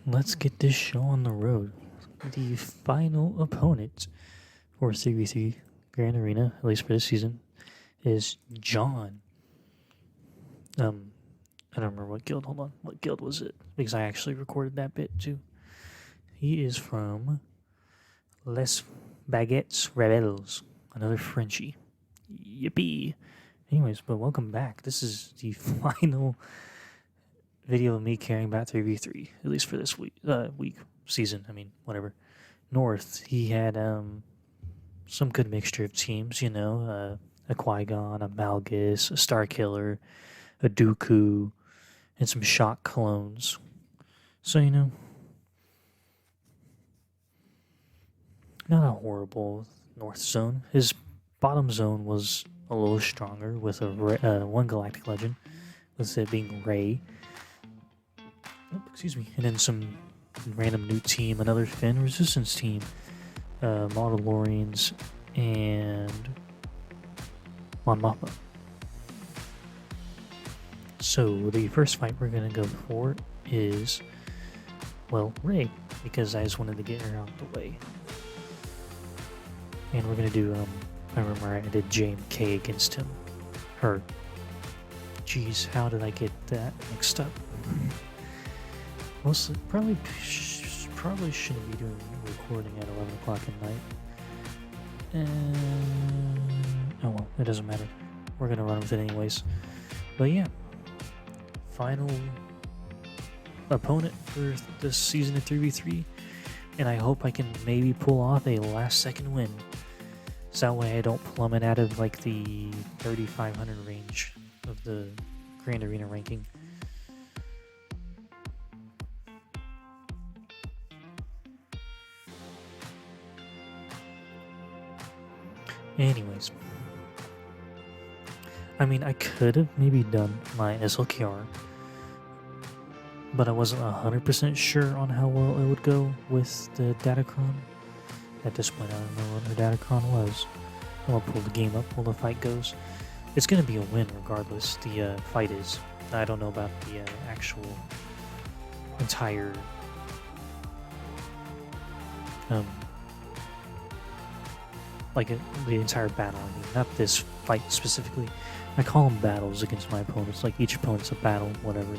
let's get this show on the road. The final opponent for 3v3 Grand Arena, at least for this season, is John. I don't remember what guild. Hold on. What guild was it? Because I actually recorded that bit too. He is from Les Baguettes Rebels. Another Frenchie. Yippee. Anyways, but welcome back. This is the final video of me carrying about 3v3, at least for this week, season. I mean, whatever. North, he had some good mixture of teams, a Qui-Gon, a Malgus, a Starkiller, a Dooku, and some Shaak clones. So, not a horrible North zone. His bottom zone was a little stronger with one Galactic Legend, with it being Rey. Oh, excuse me. And then some random Nute team, another Finn Resistance team, Mauldalorians, and Mon Mothma. So the first fight we're going to go for is, well, Rey, because I just wanted to get her out of the way. And we're going to do, I remember I did JMK against him. Her. Jeez, how did I get that mixed up? Mostly, probably shouldn't be doing recording at 11 o'clock at night. Oh well, it doesn't matter. We're going to run with it anyways. But yeah. Final opponent for this season of 3v3, and I hope I can maybe pull off a last second win, so that way I don't plummet out of like the 3,500 range of the Grand Arena ranking. Anyways, I mean, I could have maybe done my SLKR, but I wasn't 100% sure on how well it would go with the Datacron. At this point, I don't know what her Datacron was. I'm gonna pull the game up while the fight goes. It's gonna be a win regardless, the fight is. I don't know about the actual entire the entire battle. I mean, not this fight specifically. I call them battles against my opponents. Like, each opponent's a battle, whatever.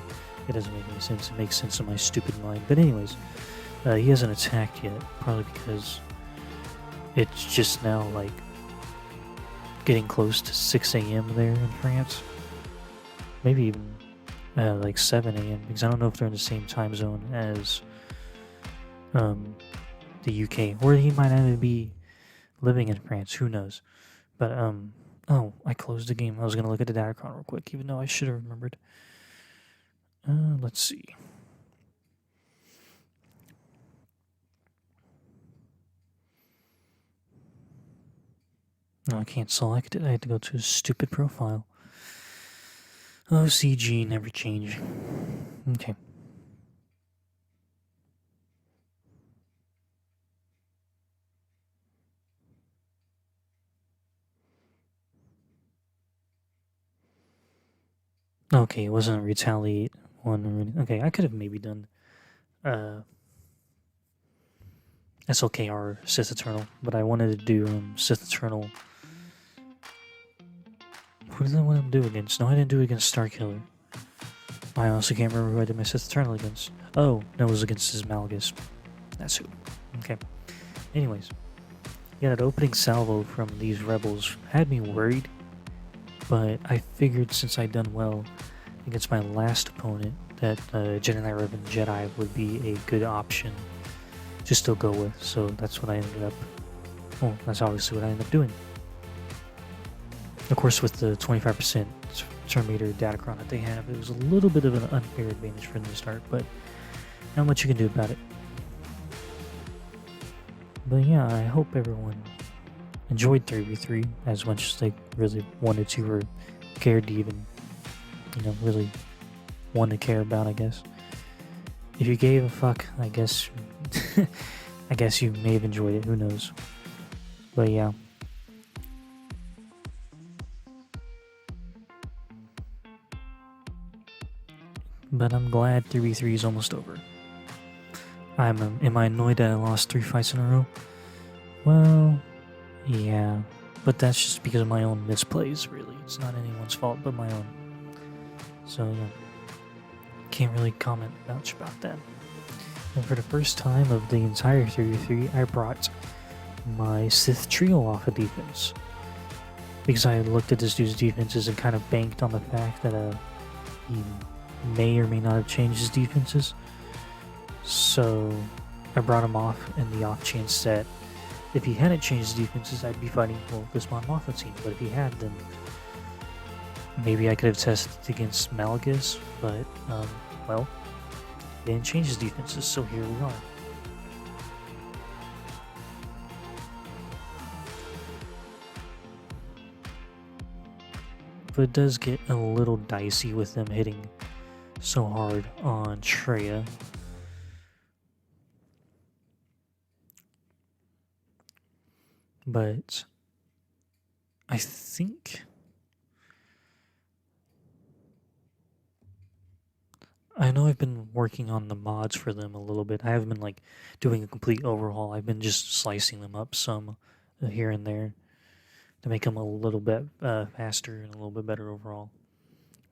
It doesn't make any sense. It makes sense in my stupid mind. But anyways, he hasn't attacked yet, probably because it's just now, like, getting close to 6 a.m. there in France. Maybe even, like, 7 a.m., because I don't know if they're in the same time zone as the UK. Or he might even be living in France, who knows. But, oh, I closed the game. I was going to look at the Datacron real quick, even though I should have remembered. Let's see. No, I can't select it. I had to go to a stupid profile. OCG, never change. Okay. Okay, it wasn't a retaliate one. Okay, I could have maybe done SLKR Sith Eternal, but I wanted to do Sith Eternal. Who did I want to do against? No, I didn't do it against Starkiller. I also can't remember who I did my Sith Eternal against. Oh, no, it was against his Malgus. That's who. Okay. Anyways, yeah, that opening salvo from these rebels had me worried, but I figured since I'd done well against my last opponent that Jedi Ribbon Jedi would be a good option to still go with, so that's what I ended up, well, that's obviously what I ended up doing. Of course, with the 25% Terminator Datacron that they have, it was a little bit of an unfair advantage for them to start, but not much you can do about it. But yeah, I hope everyone enjoyed 3v3 as much as they really wanted to, or cared to even, really want to care about, I guess. If you gave a fuck, I guess I guess you may have enjoyed it, who knows. But yeah. But I'm glad 3v3 is almost over. Am I annoyed that I lost 3 fights in a row? Well, yeah, but that's just because of my own misplays, really. It's not anyone's fault but my own. So, yeah, can't really comment much about that. And for the first time of the entire 33, I brought my Sith Trio off of defense. Because I looked at this dude's defenses and kind of banked on the fact that he may or may not have changed his defenses. So I brought him off in the off chance that if he hadn't changed his defenses, I'd be fighting this Mon Mothma team. But if he had, then maybe I could have tested against Malgus. But, well, he didn't change his defenses, so here we are. But it does get a little dicey with them hitting so hard on Traya. But I think I know I've been working on the mods for them a little bit. I haven't been like doing a complete overhaul. I've been just slicing them up some here and there to make them a little bit faster and a little bit better overall.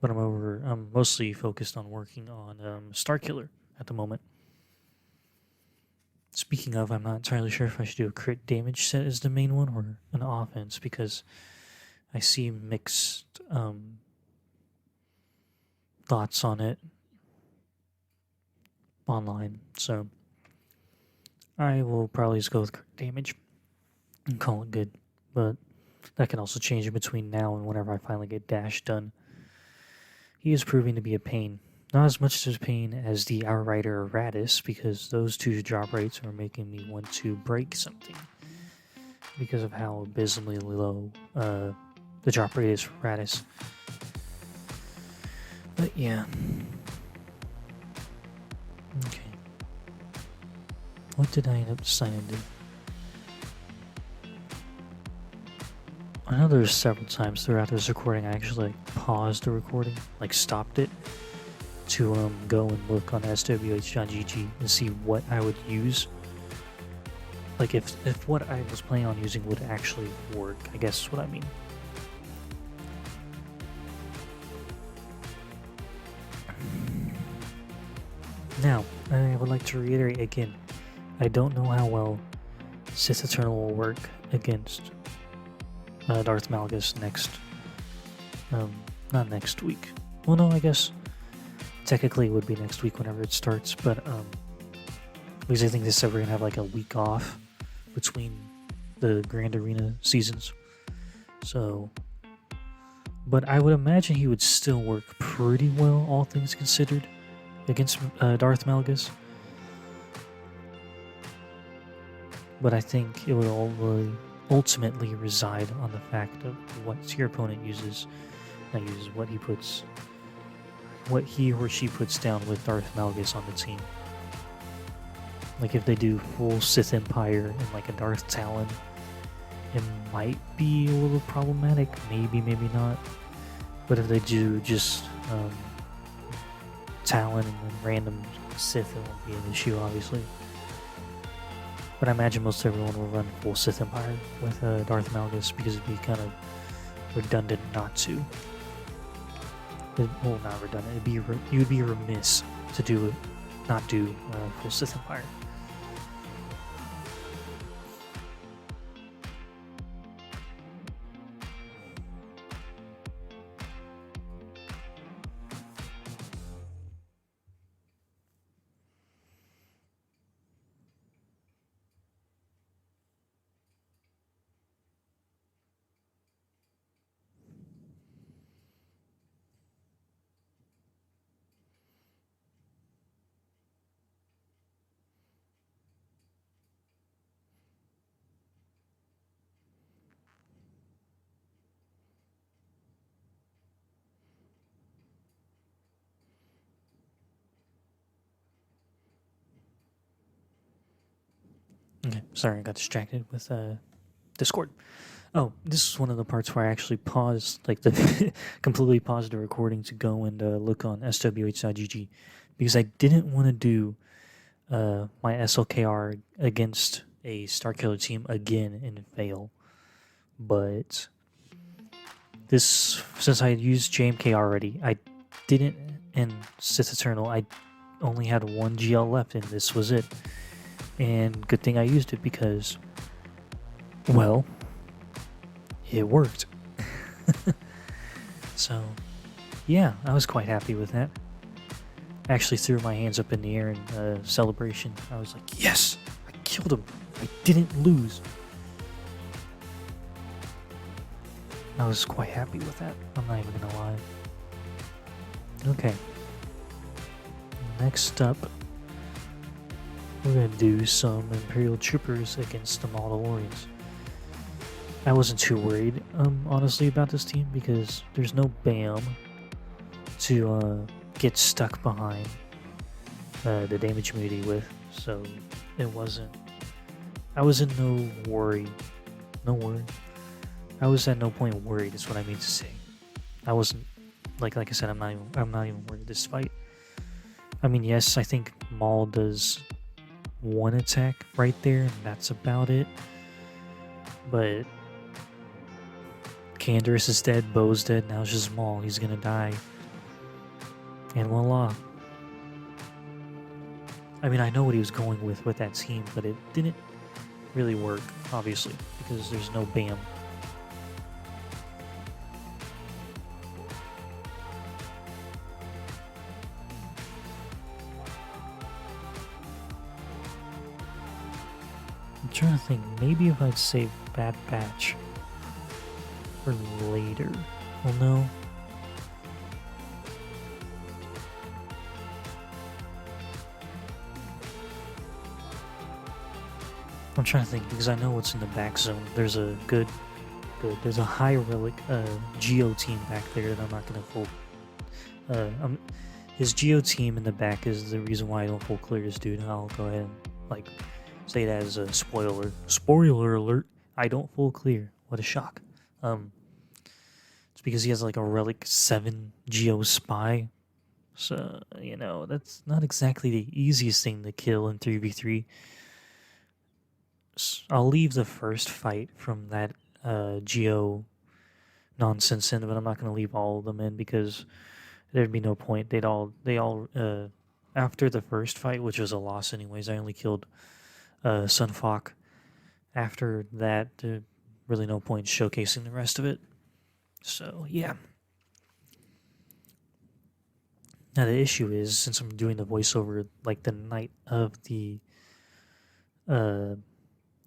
But I'm mostly focused on working on Starkiller at the moment. Speaking of, I'm not entirely sure if I should do a crit damage set as the main one or an offense, because I see mixed thoughts on it online. So I will probably just go with crit damage and call it good. But that can also change in between now and whenever I finally get Dash done. He is proving to be a pain. Not as much as a pain as the Outrider Raddus, because those two drop rates are making me want to break something because of how abysmally low the drop rate is for Raddus. But yeah. Okay. What did I end up deciding to do? I know there's several times throughout this recording I actually paused the recording, stopped it, to go and look on swh.gg and see what I would use. If what I was planning on using would actually work, I guess is what I mean. Now, I would like to reiterate again, I don't know how well Sith Eternal will work against Darth Malgus not next week. Well, no, I guess technically it would be next week whenever it starts, but because I think they said we're gonna have like a week off between the Grand Arena seasons. So, but I would imagine he would still work pretty well, all things considered, against Darth Malgus. But I think it would ultimately reside on the fact of what your opponent uses, what he or she puts down with Darth Malgus on the team. Like if they do full Sith Empire and like a Darth Talon, it might be a little problematic, maybe not. But if they do just Talon and then random Sith, it won't be an issue, obviously. But I imagine most everyone will run full Sith Empire with Darth Malgus because it'd be kind of redundant not to. Well, not redundant. You would be remiss to not do full Sith Empire. Okay, sorry, I got distracted with Discord. Oh, this is one of the parts where I actually paused, completely paused the recording to go and look on swh.gg, because I didn't want to do my SLKR against a Starkiller team again and fail. But this, since I used JMK already, I didn't, in Sith Eternal, I only had one GL left and this was it. And good thing I used it because, well, it worked. So, yeah, I was quite happy with that. I actually threw my hands up in the air in celebration. I was like, yes, I killed him. I didn't lose. I was quite happy with that. I'm not even gonna lie. Okay. Next up, we're gonna do some Imperial Troopers against the Mauldalorians. I wasn't too worried, honestly, about this team because there's no BAM to get stuck behind the damage immunity with, so it wasn't. I was in no worry. I was at no point worried. Is what I mean to say. I wasn't like I said. I'm not even worried this fight. I mean, yes, I think Maul does one attack right there, and that's about it. But Canderous is dead, Bo's dead, now it's just Maul. He's gonna die. And voila. I mean, I know what he was going with that team, but it didn't really work, obviously, because there's no BAM. I'm trying to think, maybe if I'd save Bad Batch for later. Well, no. I'm trying to think because I know what's in the back zone. There's a there's a high relic Geo team back there that I'm not gonna full. His Geo team in the back is the reason why I don't full clear this dude. I'll go ahead and say that as a spoiler. Spoiler alert! I don't full clear. What a shock. It's because he has like a relic 7 Geo spy. So that's not exactly the easiest thing to kill in 3v3. I'll leave the first fight from that Geo nonsense in, but I'm not going to leave all of them in because there'd be no point. They all after the first fight, which was a loss anyways, I only killed Sun Fok. After that, really no point showcasing the rest of it. So yeah. Now the issue is, since I'm doing the voiceover like the night of the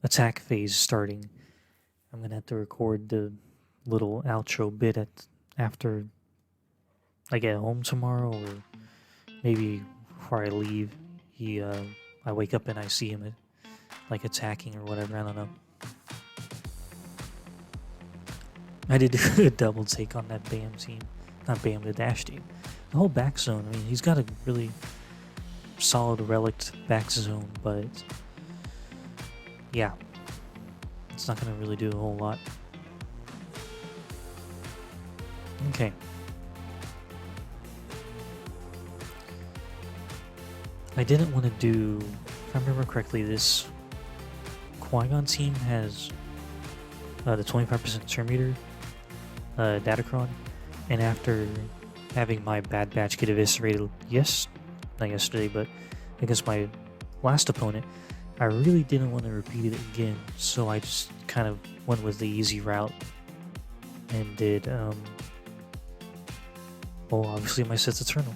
attack phase starting, I'm gonna have to record the little outro bit after I get home tomorrow, or maybe before I leave. I wake up and I see him attacking or whatever. I don't know. I did do a double take on that BAM team, not BAM, the Dash team. The whole back zone. I mean, he's got a really solid relict back zone, but yeah, it's not going to really do a whole lot. Okay. I didn't want to do, if I remember correctly, this Qui-Gon team has the 25% turn meter Datacron, and after having my Bad Batch get eviscerated, not yesterday, but against my last opponent, I really didn't want to repeat it again, so I just kind of went with the easy route and did, obviously my Sith Eternal,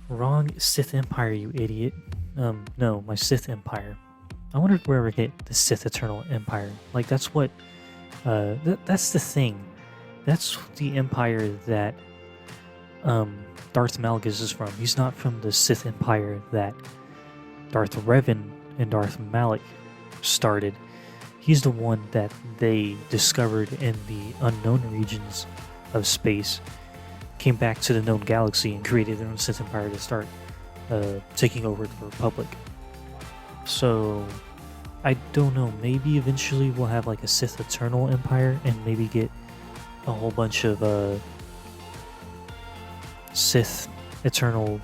wrong Sith Empire, you idiot. No, my Sith Empire. I wonder where I get the Sith Eternal Empire. Like, that's what, that's the thing. That's the empire that, Darth Malgus is from. He's not from the Sith Empire that Darth Revan and Darth Malak started. He's the one that they discovered in the unknown regions of space, came back to the known galaxy, and created their own Sith Empire to start taking over the Republic. So, I don't know, maybe eventually we'll have like a Sith Eternal Empire and maybe get a whole bunch of Sith Eternal,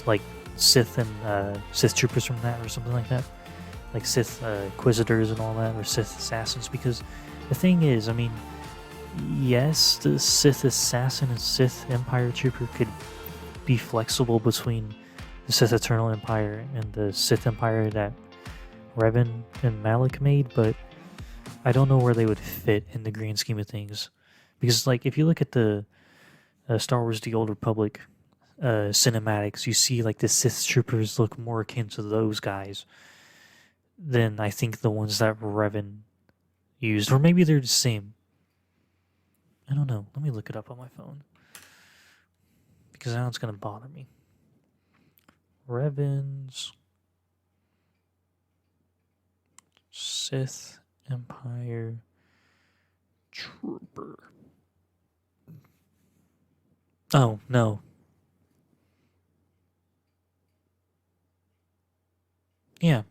like Sith and Sith troopers from that or something like that, like Sith Inquisitors and all that, or Sith assassins. Because the thing is, I mean, yes, the Sith assassin and Sith Empire trooper could be flexible between the Sith Eternal Empire and the Sith Empire that Revan and Malak made, but I don't know where they would fit in the grand scheme of things. Because, like, if you look at the Star Wars The Old Republic cinematics, you see, like, the Sith troopers look more akin to those guys than I think the ones that Revan used. Or maybe they're the same. I don't know. Let me look it up on my phone. Because now it's going to bother me. Revan's Sith Empire Trooper. Oh, no. Yeah.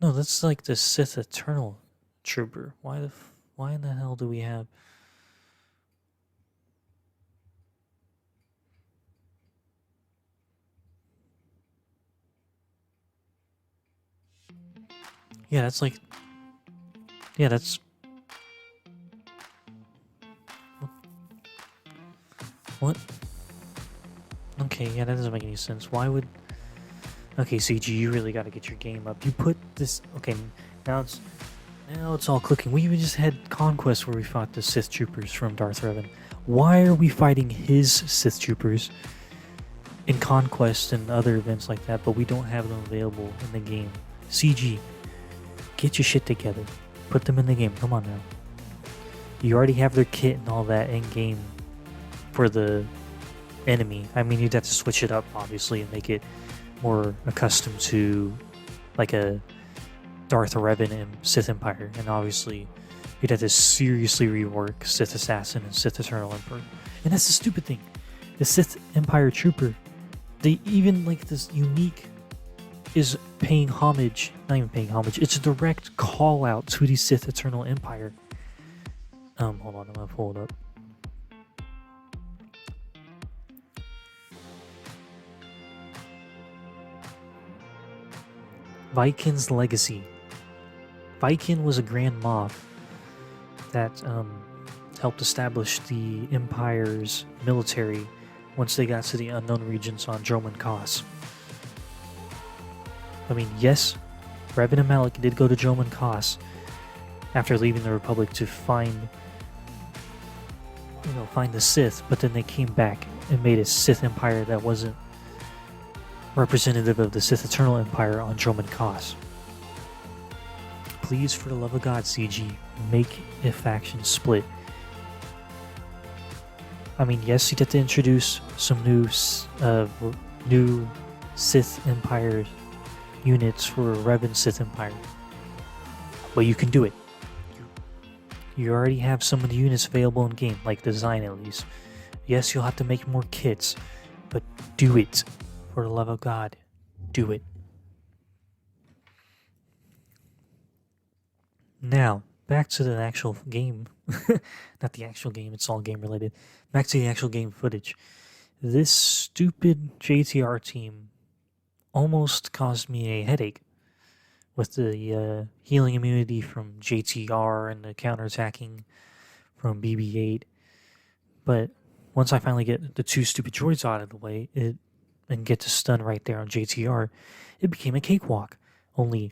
No, that's like the Sith Eternal Trooper. Why in the hell do we have... Yeah, that's like... Yeah, that's... What? Okay, yeah, that doesn't make any sense. Why would... Okay, CG, you really gotta get your game up. You put this... Okay, now it's all clicking. We even just had Conquest where we fought the Sith Troopers from Darth Revan. Why are we fighting his Sith Troopers in Conquest and other events like that, but we don't have them available in the game? CG, get your shit together. Put them in the game. Come on now. You already have their kit and all that in game for the enemy. I mean, you'd have to switch it up, obviously, and make it more accustomed to like a Darth Revan and Sith Empire. And obviously, you'd have to seriously rework Sith Assassin and Sith Eternal Emperor. And that's the stupid thing. The Sith Empire Trooper, they even like this unique is paying homage, not even paying homage, it's a direct call out to the Sith Eternal Empire. Hold on, I'm gonna pull it up. Vikin's Legacy. Vikin was a Grand Moff that helped establish the Empire's military once they got to the unknown regions on Droman Kos. I mean, yes, Revan and Malak did go to Droman Kos after leaving the Republic to find the Sith, but then they came back and made a Sith Empire that wasn't representative of the Sith Eternal Empire on Droman Kos. Please, for the love of God, CG, make a faction split. I mean, yes, you'd have to introduce some new Sith Empire units for Revan Sith Empire, but you can do it. You already have some of the units available in game, like design at least. Yes, you'll have to make more kits, but do it. For the love of God, do it. Now, back to the actual game. Not the actual game, it's all game related. Back to the actual game footage. This stupid JTR team almost caused me a headache with the healing immunity from JTR and the counterattacking from BB-8. But once I finally get the two stupid droids out of the way, and get to stun right there on JTR, it became a cakewalk. Only,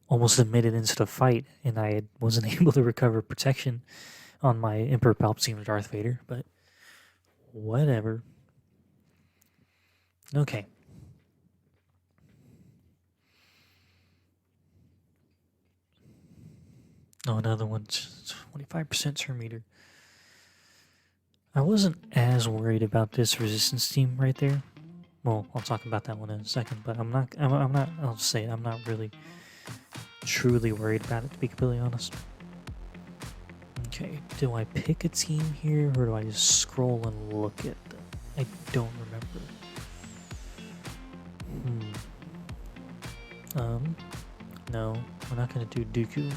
almost a minute into the fight, and I wasn't able to recover protection on my Emperor Palpatine or Darth Vader, but whatever. Okay. Oh, another one, 25% turn meter. I wasn't as worried about this Resistance team right there. Well, I'll talk about that one in a second, but I'm not, I'll just say it, I'm not really truly worried about it, to be completely honest. Okay, do I pick a team here, or do I just scroll and look at them? I don't remember. No, we're not gonna do Dooku.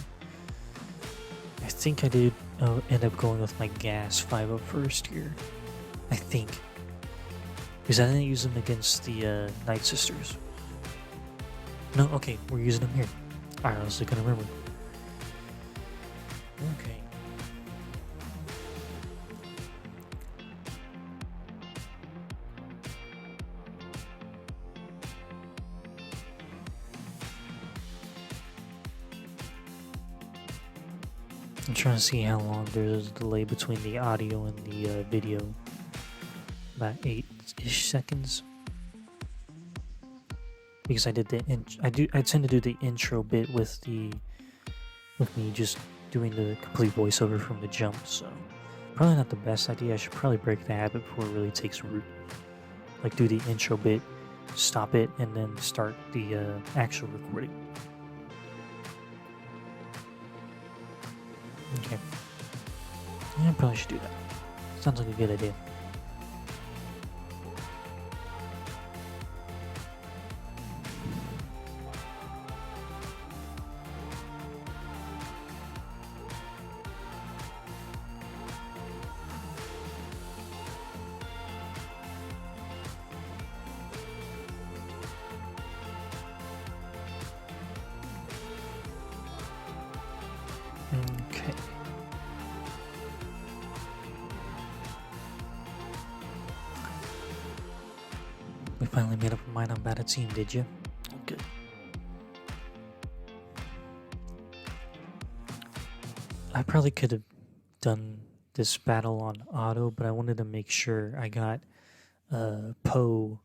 I think I did end up going with my gas 501st here. I think. Because I didn't use them against the Night Sisters. No, okay, we're using them here. I honestly couldn't remember. Okay. I'm trying to see how long there's a delay between the audio and the video. About 8-ish seconds. Because I did I tend to do the intro bit with me just doing the complete voiceover from the jump, so probably not the best idea. I should probably break the habit before it really takes root. Like do the intro bit, stop it, and then start the actual recording. Okay. Yeah, I probably should do that. Sounds like a good idea. Okay. We finally made up our mind about a team, did you? Good. I probably could have done this battle on auto, but I wanted to make sure I got Poe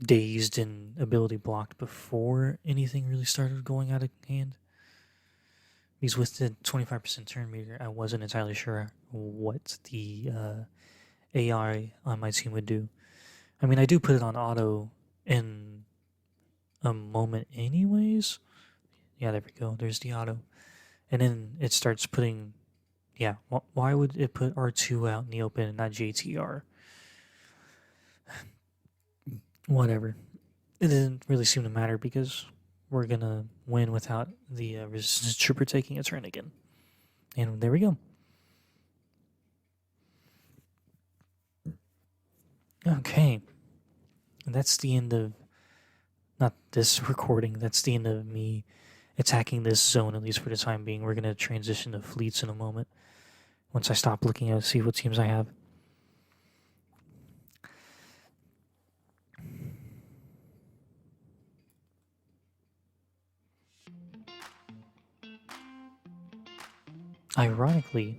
dazed and ability blocked before anything really started going out of hand. Because with the 25% turn meter, I wasn't entirely sure what the AI on my team would do. I mean, I do put it on auto in a moment anyways. Yeah, there we go. There's the auto. And then it starts putting... Yeah, why would it put R2 out in the open and not JTR? Whatever. It didn't really seem to matter because we're going to win without the Resistance Trooper taking a turn again. And there we go. Okay. And that's the end of... Not this recording. That's the end of me attacking this zone, at least for the time being. We're going to transition to fleets in a moment. Once I stop looking at see what teams I have. Ironically,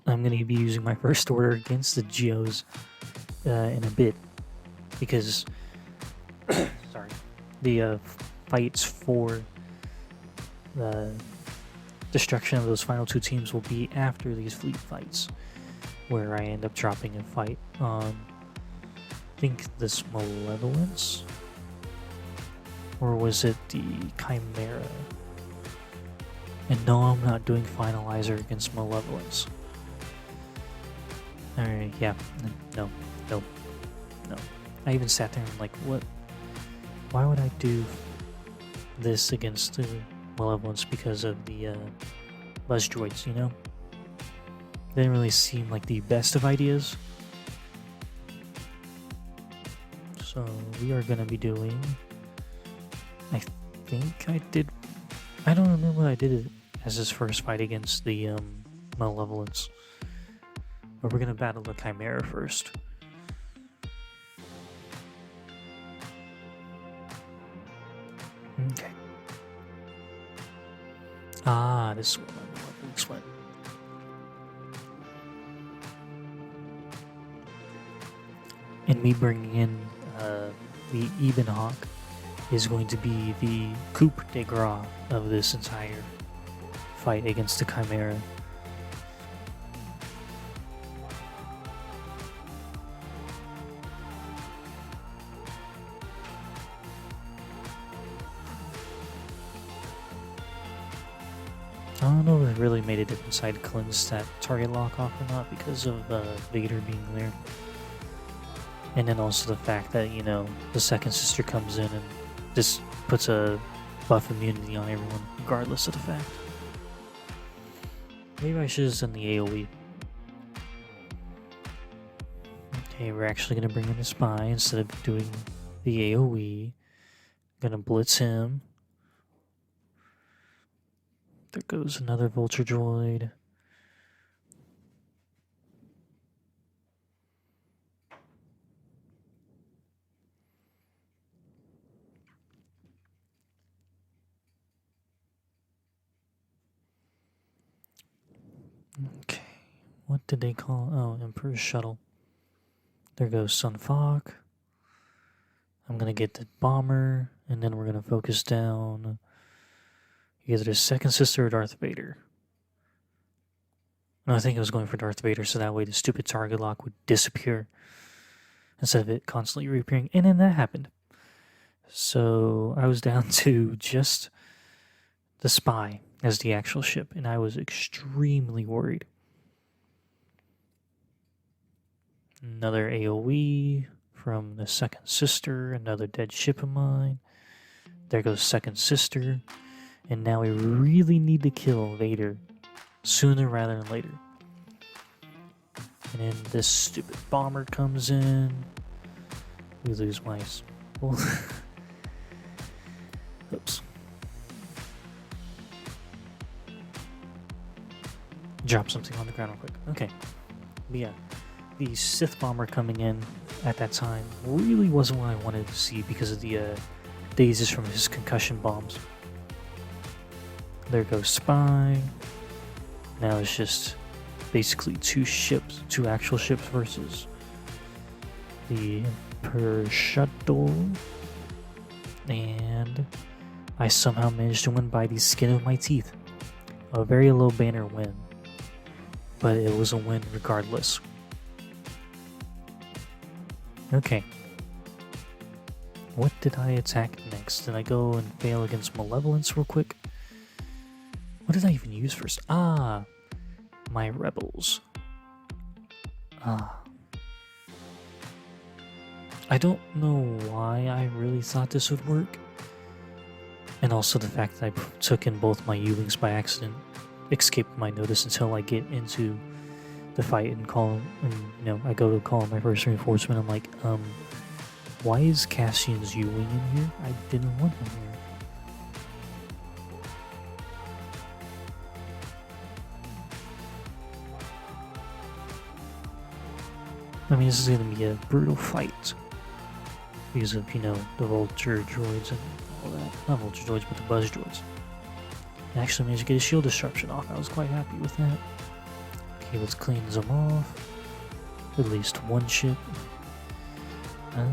I'm going to be using my first order against the Geos in a bit, because sorry, the fights for the destruction of those final two teams will be after these fleet fights, where I end up dropping a fight on, I think, this Malevolence, or was it the Chimera? And no, I'm not doing Finalizer against Malevolence. Alright, yeah, no. I even sat there and like, what? Why would I do this against the Malevolence because of the Buzz Droids, you know? Didn't really seem like the best of ideas. So we are gonna be doing... I think I did... I don't remember what I did as his first fight against the Malevolence. But we're gonna battle the Chimera first. Okay. Ah, this one. This one. And me bringing in the Ebenhawk is going to be the coup de grace of this entire fight against the Chimera. I don't know if it really made a difference I'd cleanse that target lock off or not because of Vader being there. And then also the fact that, you know, the second sister comes in and just puts a buff immunity on everyone, regardless of the fact. Maybe I should have done the AoE. Okay. Okay, we're actually gonna bring in a spy instead of doing the AoE. Gonna blitz him. There goes another vulture droid. Okay, what did they call? Oh, Emperor's Shuttle. There goes Sun Fok. I'm gonna get the bomber, and then we're gonna focus down either the second sister or Darth Vader. No, I think I was going for Darth Vader, so that way the stupid target lock would disappear instead of it constantly reappearing. And then that happened. So I was down to just the spy as the actual ship, and I was extremely worried. Another AoE from the second sister, another dead ship of mine. There goes second sister. And now we really need to kill Vader sooner rather than later. And then this stupid bomber comes in. We lose my... Oops. Drop something on the ground real quick. Okay. But yeah, the Sith bomber coming in at that time really wasn't what I wanted to see because of the dazes from his concussion bombs. There goes spy. Now it's just basically two actual ships versus the Emperor's Shuttle. And I somehow managed to win by the skin of my teeth. A very low banner win, but it was a win regardless. Okay. What did I attack next? Did I go and fail against Malevolence real quick? What did I even use first? Ah, my rebels. I don't know why I really thought this would work. And also the fact that I took in both my U-Wings by accident escaped my notice until I get into the fight and I go to call my first reinforcement. I'm like, why is Cassian's U-Wing in here? I didn't want him here. I mean, this is going to be a brutal fight because of, the vulture droids and all that. Not vulture droids, but the buzz droids. I actually managed to get a shield disruption off. I was quite happy with that. Okay, let's clean them off. At least one ship. I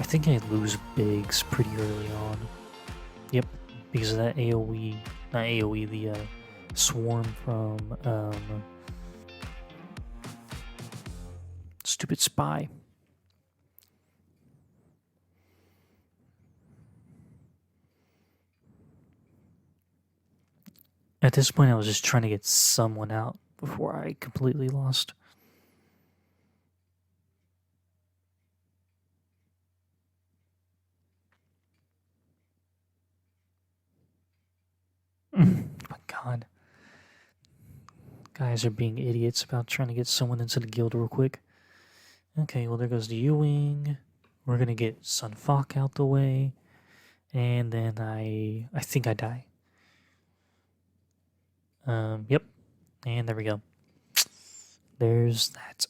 think I lose Biggs pretty early on. Yep, because of that AoE. Not AoE, the swarm from... stupid spy. At this point, I was just trying to get someone out before I completely lost. Oh my god. Guys are being idiots about trying to get someone into the guild real quick. Okay, well there goes the U-Wing. We're gonna get Sun Fok out the way. And then I think I die. Yep. And there we go. There's that.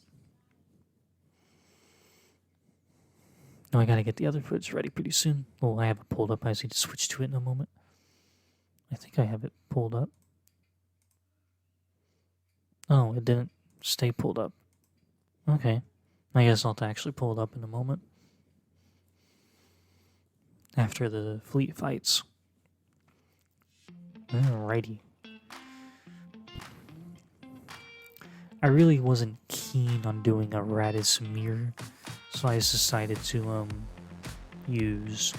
Now I gotta get the other footage ready pretty soon. Well, I have it pulled up. I just need to switch to it in a moment. I think I have it pulled up. Oh, it didn't stay pulled up. Okay. I guess I'll have to actually pull it up in a moment. After the fleet fights. Alrighty. I really wasn't keen on doing a Raddus mirror, so I just decided to use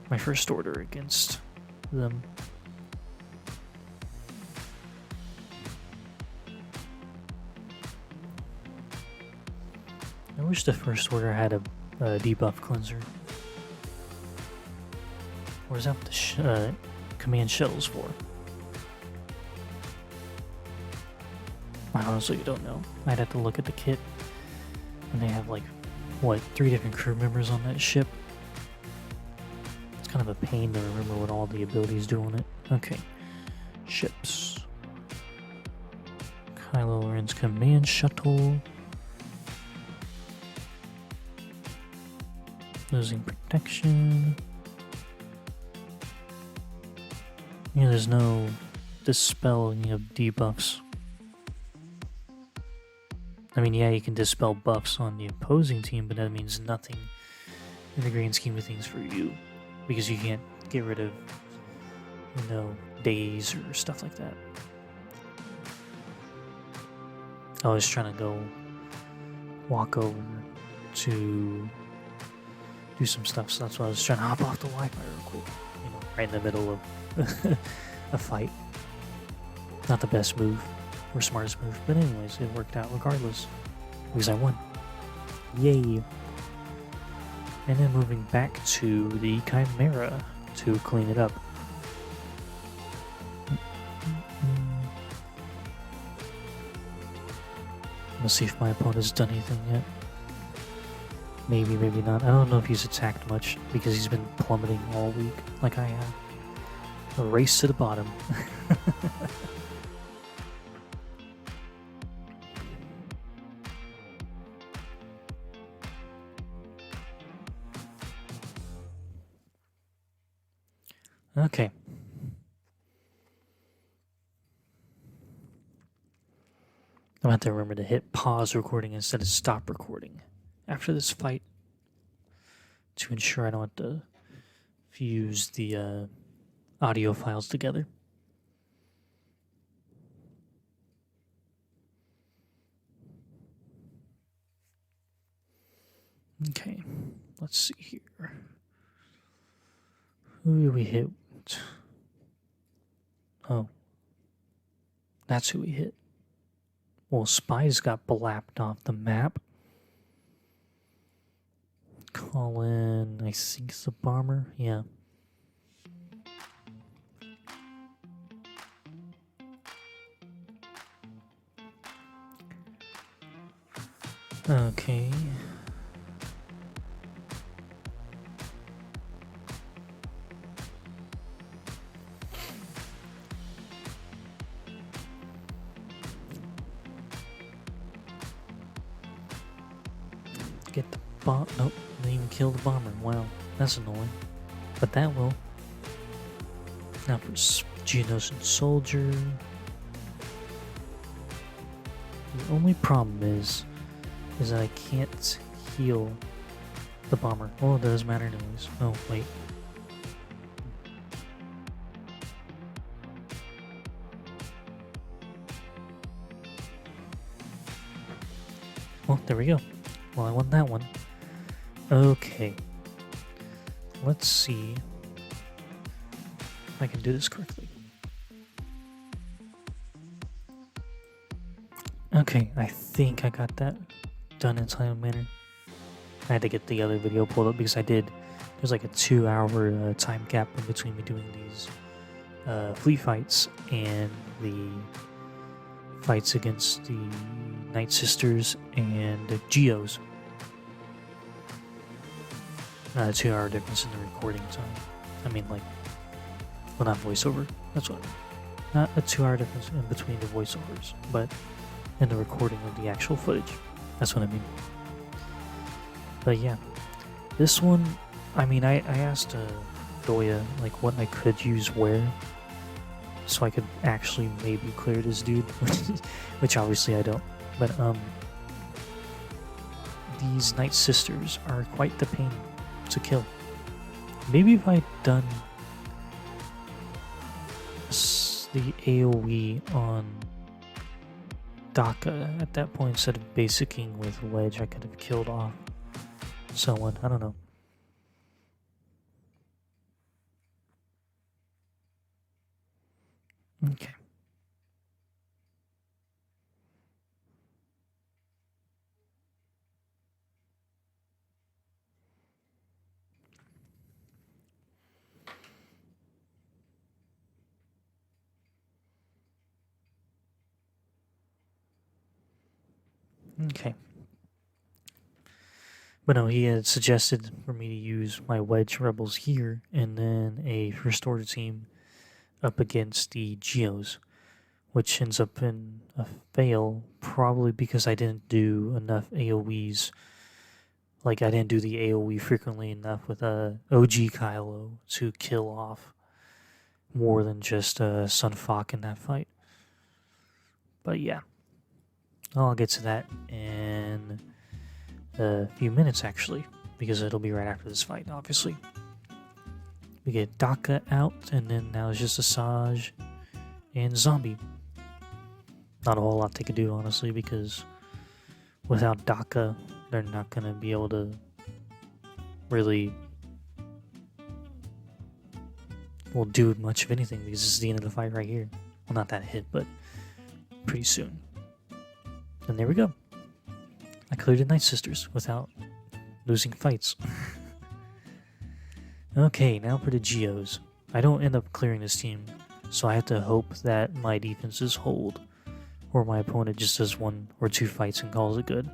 my first order against them. I wish the first order had a debuff cleanser. Or is that what the command shuttle's for? I honestly don't know. I'd have to look at the kit. And they have like, what, 3 different crew members on that ship? It's kind of a pain to remember what all the abilities do on it. Okay. Ships. Kylo Ren's command shuttle. Losing protection. Yeah, there's no dispelling of debuffs. I mean, yeah, you can dispel buffs on the opposing team, but that means nothing in the grand scheme of things for you. Because you can't get rid of, you know, days or stuff like that. I was trying to go walk over to do some stuff, so that's why I was trying to hop off the Wi-Fi real quick. You know, right in the middle of a fight. Not the best move or smartest move, but anyways, it worked out regardless because I won. Yay! And then moving back to the Chimera to clean it up. Let's see if my opponent's done anything yet. Maybe, maybe not. I don't know if he's attacked much because he's been plummeting all week like I have. A race to the bottom. Okay. I'm going to have to remember to hit pause recording instead of stop recording after this fight to ensure I don't have to fuse the audio files together. Okay, let's see here. Who did we hit? Oh, that's who we hit. Well, Spies got blapped off the map. Colin, I think it's a bomber. Yeah. Okay. Get the bomb. Nope, they didn't even kill the bomber. Wow, that's annoying. But that will. Now for Geos and Soldier. The only problem is that I can't heal the bomber. Well, it does matter anyways. Oh, wait. Well, there we go. Well, I won that one. Okay. Let's see if I can do this correctly. Okay, I think I got that done in a timely manner. I had to get the other video pulled up because there's like a 2-hour time gap in between me doing these fleet fights and the fights against the Night Sisters and the Geos. Not a 2-hour difference in the recording time. I mean, like, well, not voiceover. That's what I mean. Not a 2-hour difference in between the voiceovers, but in the recording of the actual footage. That's what I mean. But yeah, this one, I mean, I asked Doya, like, what I could use where, so I could actually maybe clear this dude, which obviously I don't. But, these Night Sisters are quite the pain to kill. Maybe if I'd done the AoE on Daka at that point instead of basicking with Wedge, I could have killed off someone. I don't know. Okay. Okay. But no, he had suggested for me to use my Wedge Rebels here and then a First Order team up against the Geos, which ends up in a fail, probably because I didn't do enough AoEs. Like, I didn't do the AoE frequently enough with OG Kylo to kill off more than just Sun Fac in that fight. But yeah, I'll get to that in a few minutes, actually, because it'll be right after this fight, obviously. We get Daka out, and then now it's just Asajj and Zombie. Not a whole lot they could do, honestly, because without Daka, they're not going to be able to really, well, do much of anything, because this is the end of the fight right here. Well, not that hit, but pretty soon. And there we go. I cleared the Night Sisters without losing fights. Okay, now for the Geos. I don't end up clearing this team, so I have to hope that my defenses hold, or my opponent just does 1 or 2 fights and calls it good.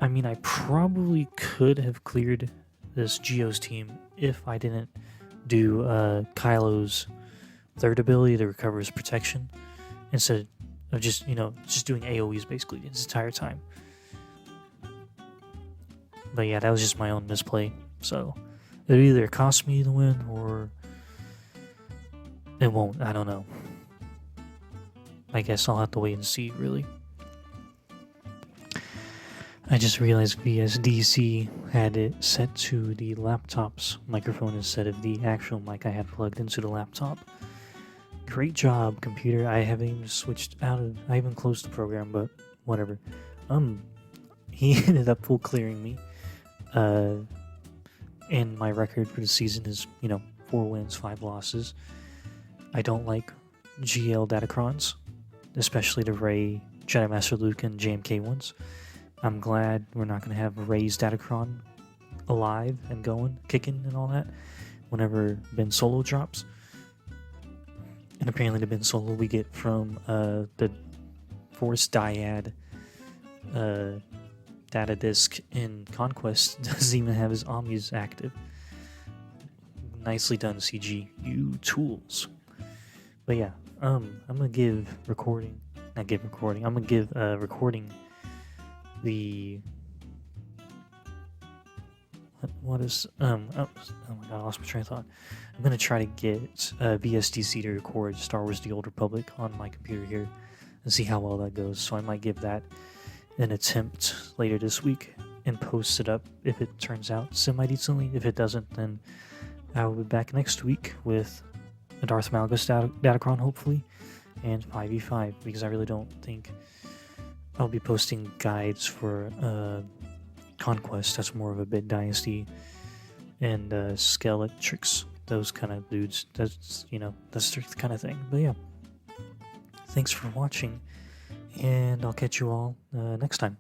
I mean, I probably could have cleared this Geos team if I didn't do Kylo's third ability that recovers protection, instead of just, just doing AoEs basically this entire time. But yeah, that was just my own misplay, so it either cost me the win or it won't. I don't know. I guess I'll have to wait and see, really. I just realized VSDC had it set to the laptop's microphone instead of the actual mic I had plugged into the laptop. Great job, computer. I haven't even switched out of... I haven't closed the program, but whatever. He ended up full clearing me. And my record for the season is, 4 wins, 5 losses. I don't like GL Datacrons, especially the Rey, Jedi Master Luke, and JMK ones. I'm glad we're not going to have Rey's Datacron alive and going, kicking and all that whenever Ben Solo drops. And apparently the Ben Solo we get from the Force Dyad data disk in Conquest doesn't even have his Omnis active. Nicely done, CG. You tools. But yeah, I'm gonna give recording the what is oh my god, I lost my train of thought. I'm gonna try to get VSDC to record Star Wars: The Old Republic on my computer here and see how well that goes. So I might give that an attempt later this week and post it up if it turns out semi-decently. If it doesn't, then I will be back next week with a Darth Malgus Datacron, hopefully, and 5v5, because I really don't think I'll be posting guides for Conquest. That's more of a bit Dynasty and Skeletrix, those kind of dudes. That's the kind of thing. But yeah, thanks for watching, and I'll catch you all next time.